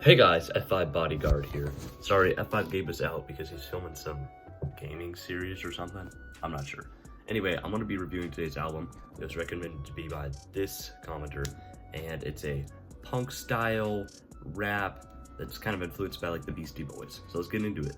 Hey guys, F5 Bodyguard here. Sorry, F5 gave us out because he's filming some gaming series or something. I'm not sure. Anyway, I'm going to be reviewing today's album. It was recommended to be by this commenter, and it's a punk style rap that's kind of influenced by like the Beastie Boys. So let's get into it.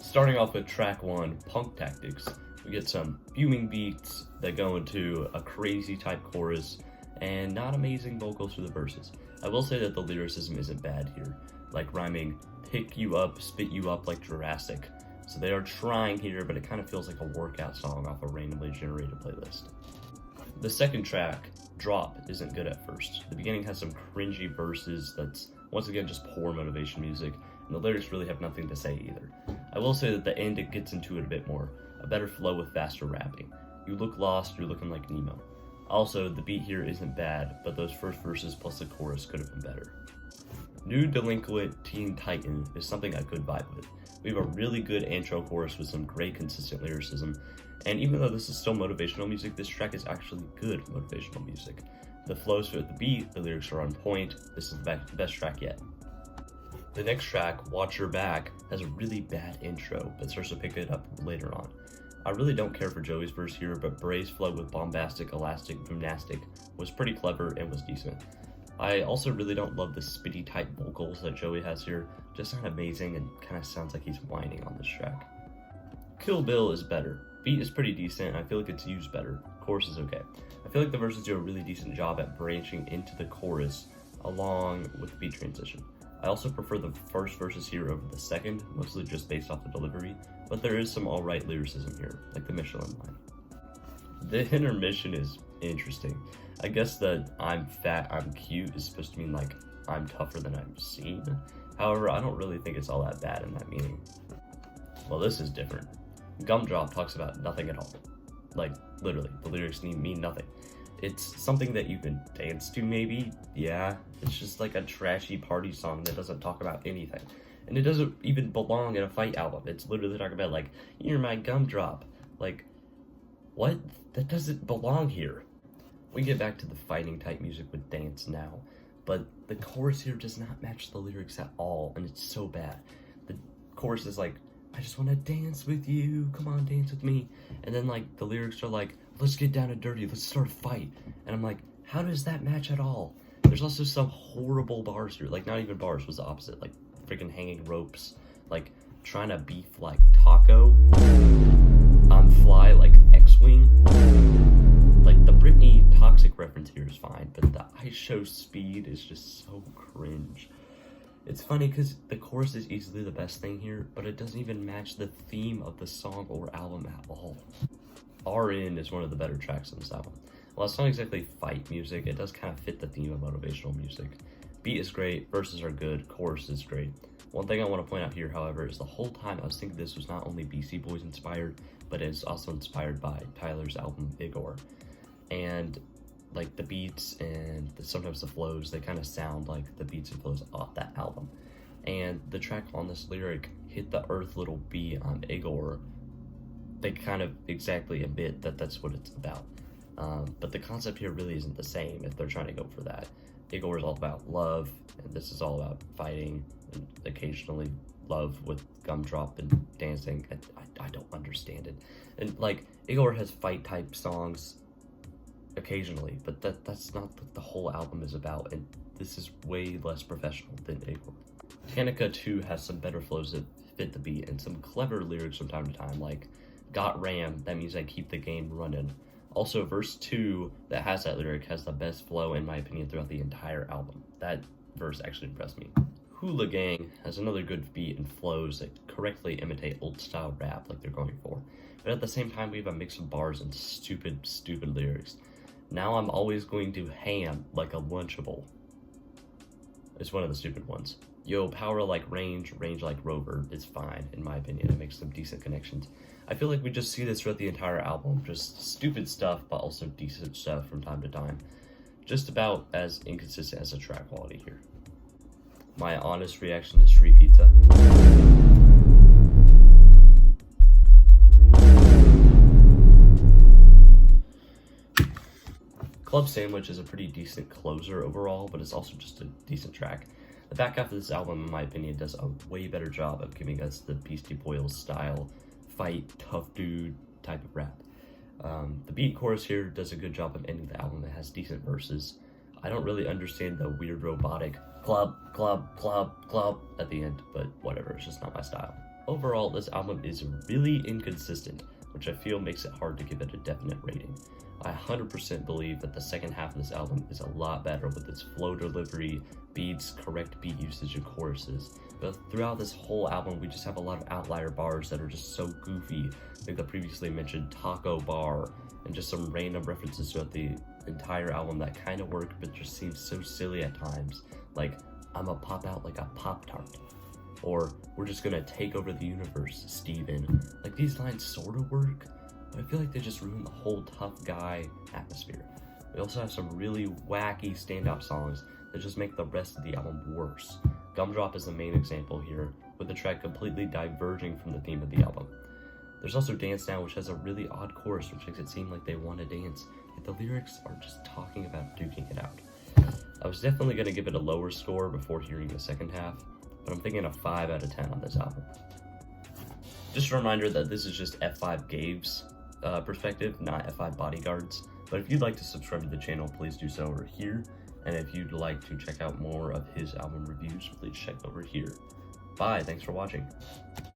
Starting off with track 1, Punk Tactics. We get some fuming beats that go into a crazy type chorus and not amazing vocals for the verses. I will say that the lyricism isn't bad here, like rhyming pick you up, spit you up like Jurassic. So they are trying here, but it kind of feels like a workout song off a randomly generated playlist. The second track, Drop, isn't good at first. The beginning has some cringy verses that's once again just poor motivation music, and the lyrics really have nothing to say either. I will say that the end it gets into it a bit more, a better flow with faster rapping. You look lost, you're looking like Nemo. Also, the beat here isn't bad, but those first verses plus the chorus could have been better. New Delinquent Teen Titan is something I could vibe with. We have a really good intro chorus with some great consistent lyricism, and even though this is still motivational music, this track is actually good motivational music. The flows fit the beat, the lyrics are on point, this is the best track yet. The next track, Watch Your Back, has a really bad intro, but starts to pick it up later on. I really don't care for Joey's verse here, but Bray's flow with bombastic, elastic, gymnastic was pretty clever and was decent. I also really don't love the spitty type vocals that Joey has here, just not amazing and kind of sounds like he's whining on this track. Kill Bill is better. Beat is pretty decent, and I feel like it's used better. Chorus is okay. I feel like the verses do a really decent job at branching into the chorus along with the beat transition. I also prefer the first verses here over the second, mostly just based off the delivery, but there is some alright lyricism here, like the Michelin line. The intermission is interesting. I guess that I'm fat, I'm cute is supposed to mean like I'm tougher than I'm seen. However, I don't really think it's all that bad in that meaning. Well, this is different. Gumdrop talks about nothing at all. Like, literally, the lyrics mean nothing. It's something that you can dance to maybe, yeah. It's just like a trashy party song that doesn't talk about anything. And it doesn't even belong in a fight album. It's literally talking about like, you're my gumdrop. Like, what? That doesn't belong here. We get back to the fighting type music with Dance Now, but the chorus here does not match the lyrics at all, and it's so bad. The chorus is like, I just want to dance with you, come on, dance with me. And then like the lyrics are like, let's get down and dirty, let's start a fight. And I'm like, how does that match at all? There's also some horrible bars here, like not even bars, was the opposite, like freaking hanging ropes, like trying to beef like Taco. I'm fly like X-Wing. Like the Britney Toxic reference here is fine, but the I Show Speed is just so cringe. It's funny because the chorus is easily the best thing here, but it doesn't even match the theme of the song or album at all. RN is one of the better tracks on this album. While it's not exactly fight music, it does kind of fit the theme of motivational music. Beat is great, verses are good, chorus is great. One thing I want to point out here, however, is the whole time I was thinking this was not only Beastie Boys inspired, but it's also inspired by Tyler's album Igor. And like the beats and sometimes the flows, they kind of sound like the beats and flows off that album. And the track on this lyric, Hit the Earth Little Bee on Igor, they kind of exactly admit that that's what it's about. But the concept here really isn't the same if they're trying to go for that. Igor is all about love, and this is all about fighting, and occasionally love with gumdrop and dancing. I don't understand it. And like, Igor has fight type songs occasionally, but that's not what the whole album is about, and this is way less professional than Igor. Tanika 2 has some better flows that fit the beat, and some clever lyrics from time to time, like, got ram, that means I keep the game running. Also, verse 2 that has that lyric has the best flow, in my opinion, throughout the entire album. That verse actually impressed me. Hula Gang has another good beat and flows that correctly imitate old-style rap like they're going for. But at the same time, we have a mix of bars and stupid lyrics. Now I'm always going to ham like a Lunchable. It's one of the stupid ones. Yo, power like range like rover is fine, in my opinion. It makes some decent connections. I feel like we just see this throughout the entire album. Just stupid stuff, but also decent stuff from time to time. Just about as inconsistent as the track quality here. My honest reaction to Street Pizza. Club Sandwich is a pretty decent closer overall, but it's also just a decent track. The back half of this album, in my opinion, does a way better job of giving us the Beastie Boys style, fight, tough dude type of rap. The beat chorus here does a good job of ending the album. It has decent verses. I don't really understand the weird robotic club, club, club, club at the end, but whatever, it's just not my style. Overall, this album is really inconsistent, which I feel makes it hard to give it a definite rating. I 100% believe that the second half of this album is a lot better with its flow delivery, beats, correct beat usage, and choruses. But throughout this whole album, we just have a lot of outlier bars that are just so goofy, like the previously mentioned taco bar, and just some random references throughout the entire album that kind of work but just seem so silly at times, like I'ma pop out like a Pop-Tart, or we're just gonna take over the universe, Steven. Like, these lines sort of work, but I feel like they just ruin the whole tough guy atmosphere. We also have some really wacky standout songs that just make the rest of the album worse. Gumdrop is the main example here, with the track completely diverging from the theme of the album. There's also Dance Now, which has a really odd chorus, which makes it seem like they want to dance, yet the lyrics are just talking about duking it out. I was definitely going to give it a lower score before hearing the second half, but I'm thinking a 5 out of 10 on this album. Just a reminder that this is just F5 Gabe's perspective, not F5 Bodyguard's. But if you'd like to subscribe to the channel, please do so over here. And if you'd like to check out more of his album reviews, please check over here. Bye, thanks for watching.